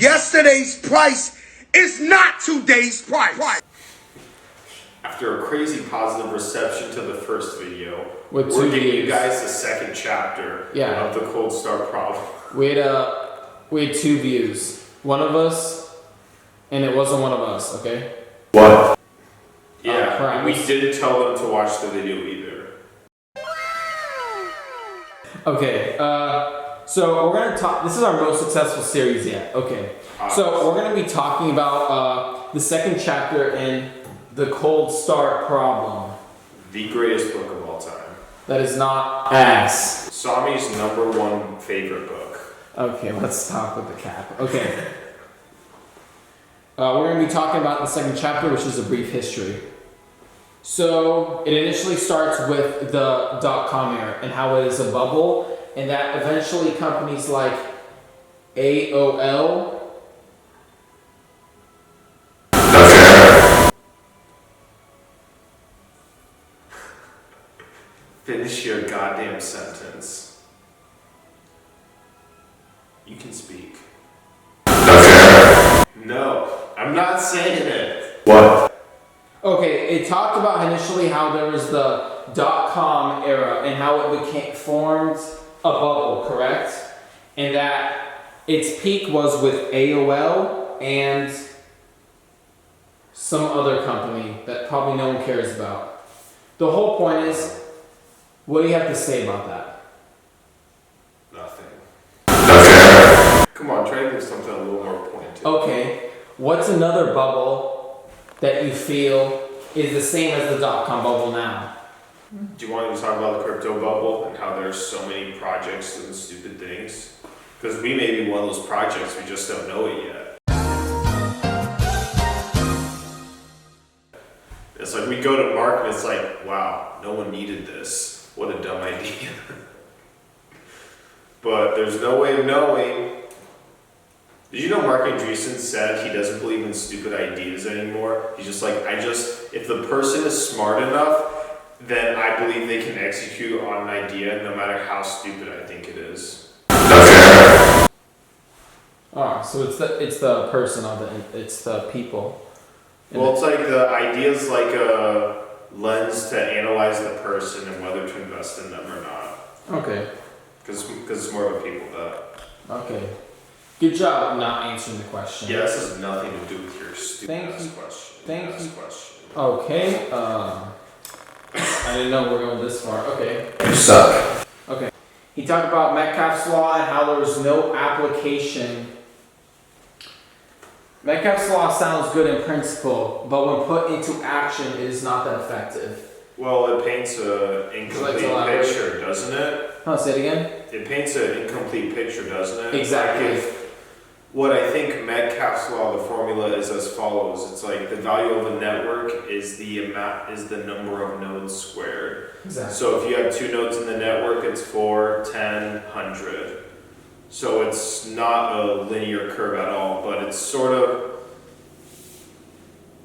Yesterday's price is not today's price. After a crazy positive reception to the first video, we're giving you guys the second chapter of the cold start problem. We had 2 views. One of us, and it wasn't one of us, okay? What? Yeah, we didn't tell them to watch the video either. Okay, so we're gonna talk. This is our most successful series yet. Okay, so we're gonna be talking about the second chapter in the cold start problem. The greatest book of all time. That is not ass. Sami's #1 favorite book. Okay, let's stop with the cap. Okay. We're going to be talking about the second chapter, which is a brief history. So, it initially starts with the .com era and how it is a bubble, and that eventually companies like AOL Finish your goddamn sentence. You can speak. No, I'm not saying it. What? Okay, it talked about initially how there was the .com era and how it formed a bubble, correct? And that its peak was with AOL and some other company that probably no one cares about. The whole point is, what do you have to say about that? Nothing. Come on, try to do something a little more pointed. Okay, what's another bubble that you feel is the same as the .com bubble now? Do you want to talk about the crypto bubble and how there's so many projects doing stupid things? Because we may be one of those projects, we just don't know it yet. It's like we go to market and it's like, wow, no one needed this. What a dumb idea. But there's no way of knowing. Did you know Mark Andreessen said he doesn't believe in stupid ideas anymore? He's just like, if the person is smart enough, then I believe they can execute on an idea no matter how stupid I think it is. Oh, so it's the person of it, it's the people. Well, it's like the idea's like a lens to analyze the person and whether to invest in them or not. Okay. Because it's more of a people bet. Okay. Good job not answering the question. Yeah, this has nothing to do with your stupid question. Thank you. Question. Okay. I didn't know we were going this far. Okay. You suck. Okay. He talked about Metcalfe's Law and how there was no application. Metcalfe's Law sounds good in principle, but when put into action, it is not that effective. Well, it paints an incomplete picture, doesn't it? Huh, say it again? It paints an incomplete picture, doesn't it? Exactly. Like what I think Metcalfe's Law, the formula is as follows. It's like the value of a network is the number of nodes squared. Exactly. So if you have 2 nodes in the network, it's 4, 10, 100. So it's not a linear curve at all, but it's sort of,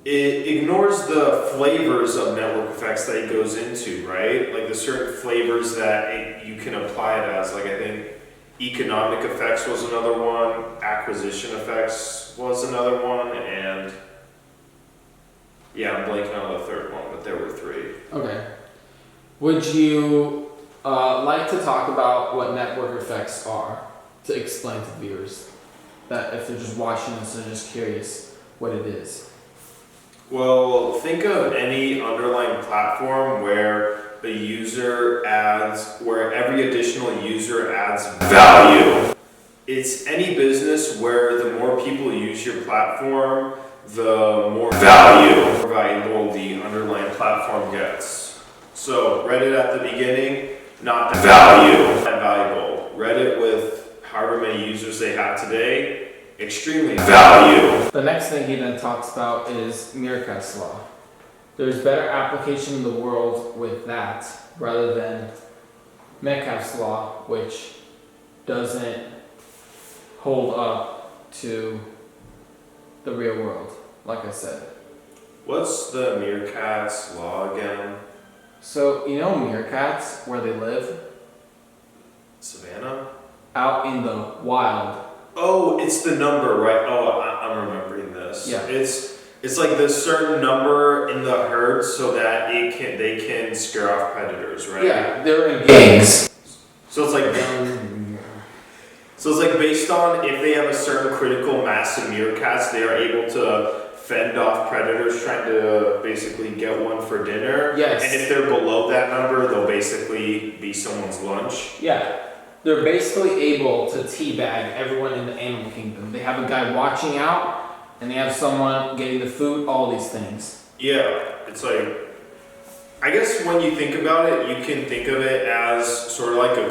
it ignores the flavors of network effects that it goes into, right? Like the certain flavors that you can apply it as. Like I think economic effects was another one, acquisition effects was another one, and yeah, I'm blanking on the third one, but there were 3. Okay. Would you like to talk about what network effects are? To explain to viewers that if they're just watching this, they're just curious what it is. Well, think of any underlying platform where a user where every additional user adds value. It's any business where the more people use your platform, the more valuable the underlying platform gets. So Reddit at the beginning, not that valuable. Reddit with however many users they have today, extremely value. The next thing he then talks about is Meerkats Law. There's better application in the world with that rather than Metcalfe's Law, which doesn't hold up to the real world, like I said. What's the Meerkats Law again? So, you know meerkats, where they live? Savannah? Out in the wild. Oh, it's the number, right? Oh, I'm remembering this. Yeah. It's like this certain number in the herd so that they can scare off predators, right? Yeah, they're in gangs. So it's like based on if they have a certain critical mass of meerkats, they are able to fend off predators trying to basically get one for dinner. Yes. And if they're below that number, they'll basically be someone's lunch. Yeah. They're basically able to teabag everyone in the animal kingdom. They have a guy watching out, and they have someone getting the food, all these things. Yeah, it's like, I guess when you think about it, you can think of it as sort of like a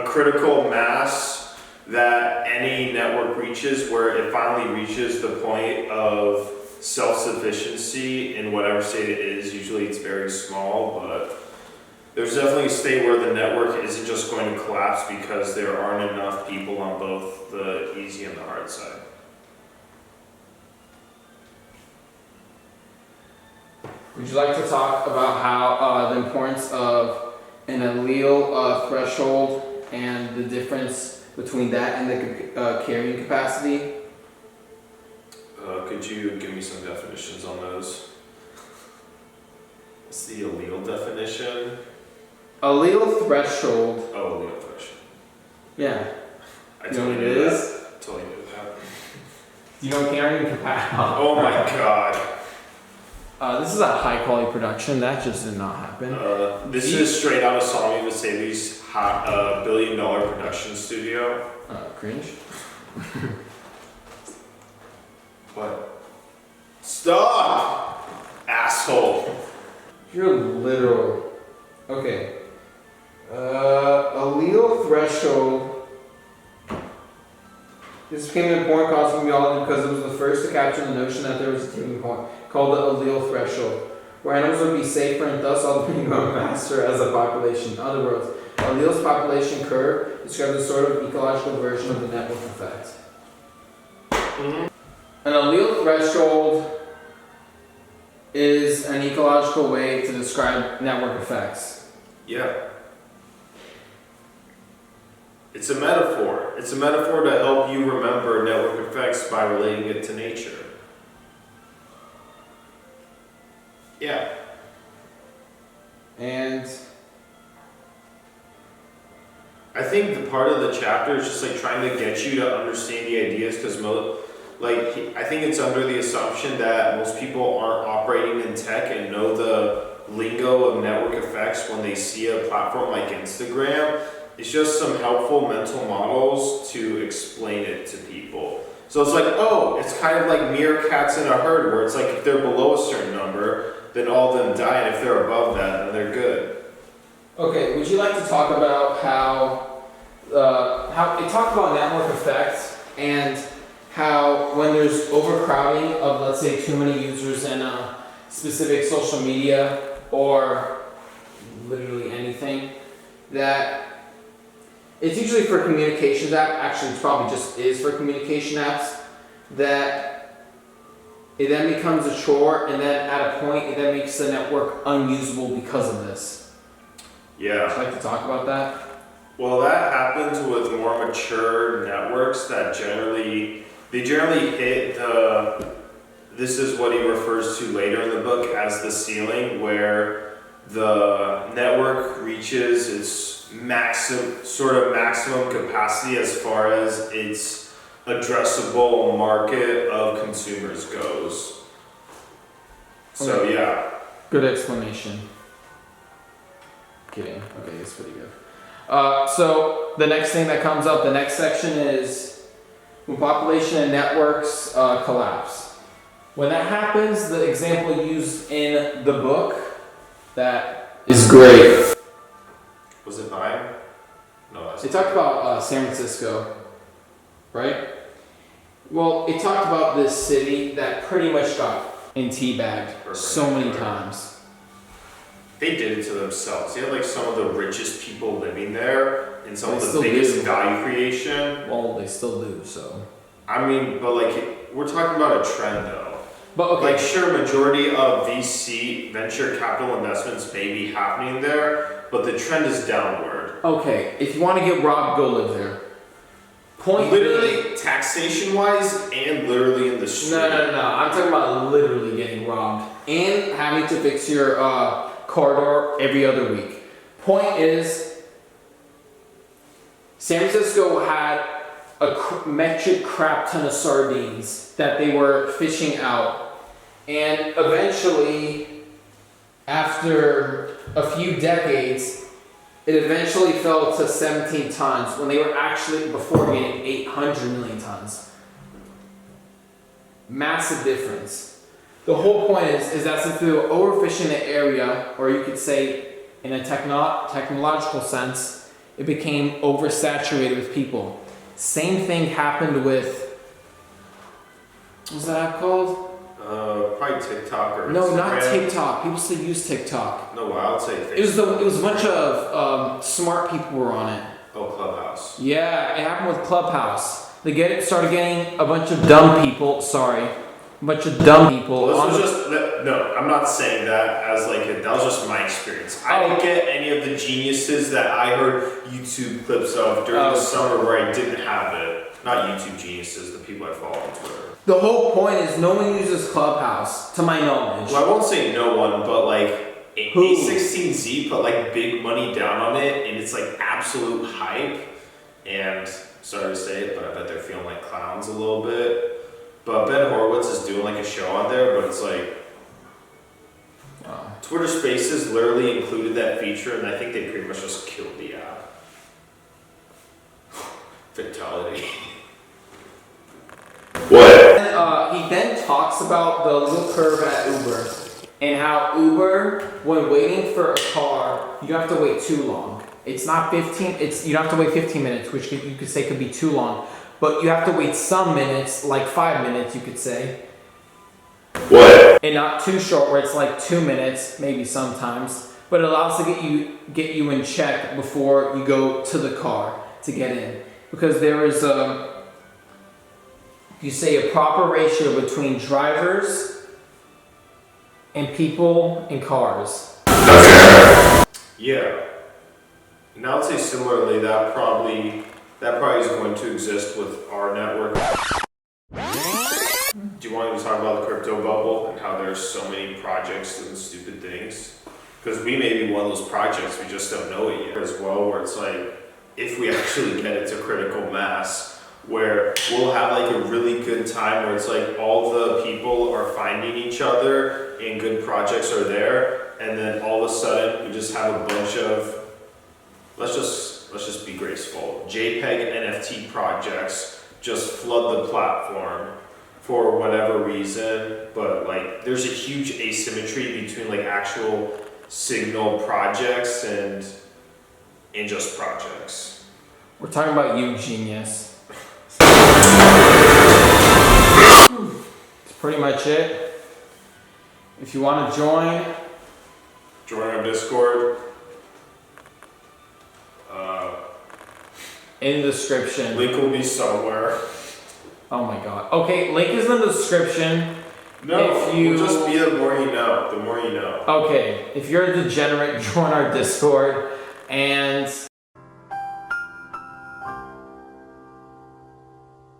critical mass that any network reaches, where it finally reaches the point of self-sufficiency in whatever state it is. Usually it's very small, but there's definitely a state where the network isn't just going to collapse because there aren't enough people on both the easy and the hard side. Would you like to talk about how the importance of an allele threshold and the difference between that and the carrying capacity? Could you give me some definitions on those? What's the allele definition? Allele threshold. Oh, allele threshold. Yeah. I You know what it is? That. Totally knew that. Do you know carrying capacity? Oh my god. This is a high quality production. That just did not happen. This is straight out of Sami Vasevi's $1 billion production studio. Cringe. What? Stop! Asshole. You're literal. Okay. Allele threshold. This became an important concept in biology because it was the first to capture the notion that there was a tipping point called the allele threshold, where animals would be safer and thus ultimately grow faster as a population. In other words, allele's population curve describes a sort of ecological version of the network effect. Mm-hmm. An allele threshold is an ecological way to describe network effects. Yeah. It's a metaphor. It's a metaphor to help you remember network effects by relating it to nature. Yeah. And I think the part of the chapter is just like trying to get you to understand the ideas, because I think it's under the assumption that most people aren't operating in tech and know the lingo of network effects when they see a platform like Instagram. It's just some helpful mental models to explain it to people. So it's like, oh, it's kind of like meerkats in a herd, where it's like if they're below a certain number, then all of them die, and if they're above that, then they're good. okay, would you like to talk about how it talked about network effects and how when there's overcrowding of, let's say, too many users in a specific social media or literally anything, that it's usually for communications app. Actually, it probably just is for communication apps, that it then becomes a chore, and then at a point it then makes the network unusable because of this. Yeah. Would you like to talk about that? Well, that happens with more mature networks that generally hit this is what he refers to later in the book as the ceiling, where the network reaches its maximum capacity as far as its addressable market of consumers goes. So Okay. yeah. Good explanation. Kidding. Okay, that's pretty good. So the next thing that comes up, the next section is when population and networks collapse. When that happens, the example used in the book that is great. Was it mine? No, that's It talked about San Francisco, right? Well, it talked about this city that pretty much got teabagged so many times. They did it to themselves. They had like some of the richest people living there and some They of the still biggest do. value creation. Well, they still do, so. I mean, but like, we're talking about a trend though. But okay. Like, sure, majority of VC venture capital investments may be happening there, but the trend is downward. word. Okay, if you want to get robbed, go live there. Point Literally, taxation-wise, and literally in the street. No. I'm talking about literally getting robbed and having to fix your car door every other week. Point is, San Francisco had a metric crap ton of sardines that they were fishing out, and eventually, after a few decades, it eventually fell to 17 tons when they were actually before getting 800 million tons. Massive difference. The whole point is that since they were overfishing the area, or you could say in a technological sense, it became oversaturated with people. Same thing happened with, what's that app called? Probably TikTok or No, Instagram. not TikTok. People still use TikTok. No, I would say Facebook. It was a bunch of smart people were on it. Oh, Clubhouse. Yeah, it happened with Clubhouse. They started getting a bunch of dumb people. Sorry, a bunch of dumb people. Well, this was just no. I'm not saying that as like that was just my experience. I didn't get any of the geniuses that I heard YouTube clips of during the summer where I didn't have it. Not YouTube geniuses, the people I follow on Twitter. The whole point is no one uses Clubhouse, to my knowledge. Well, I won't say no one, but like A16Z put like big money down on it, and it's like absolute hype. And sorry to say it, but I bet they're feeling like clowns a little bit. But Ben Horowitz is doing like a show on there, but it's like Twitter Spaces literally included that feature, and I think they pretty much just killed the app. Fatality. What? He then talks about the little curve at Uber and how Uber, when waiting for a car, you don't have to wait too long. It's not 15. You don't have to wait 15 minutes, which you could say could be too long, but you have to wait some minutes, like 5 minutes, you could say. What? And not too short, where it's like 2 minutes, maybe sometimes. But it allows to get you in check before you go to the car to get in, because there is you say a proper ratio between drivers and people in cars. Yeah. And I would say similarly, that probably is going to exist with our network. Do you want to talk about the crypto bubble and how there's so many projects and stupid things? Because we may be one of those projects, we just don't know it yet as well, where it's like, if we actually get it to critical mass, where we'll have like a really good time where it's like all the people are finding each other and good projects are there, and then all of a sudden we just have a bunch of, let's just be graceful, JPEG NFT projects just flood the platform for whatever reason, but like there's a huge asymmetry between like actual signal projects and just projects. We're talking about you, genius. That's pretty much it. If you want to join our Discord. In the description. Link will be somewhere. Oh my god. Okay, link is in the description. No, we'll just be the more you know. The more you know. Okay, if you're a degenerate, join our Discord and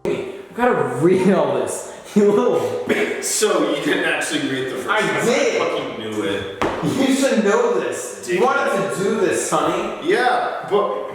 I've gotta read all this. You little bitch. So you didn't actually read the first I one. did. I fucking knew it. You should know this. You wanted to do this, honey. Yeah, but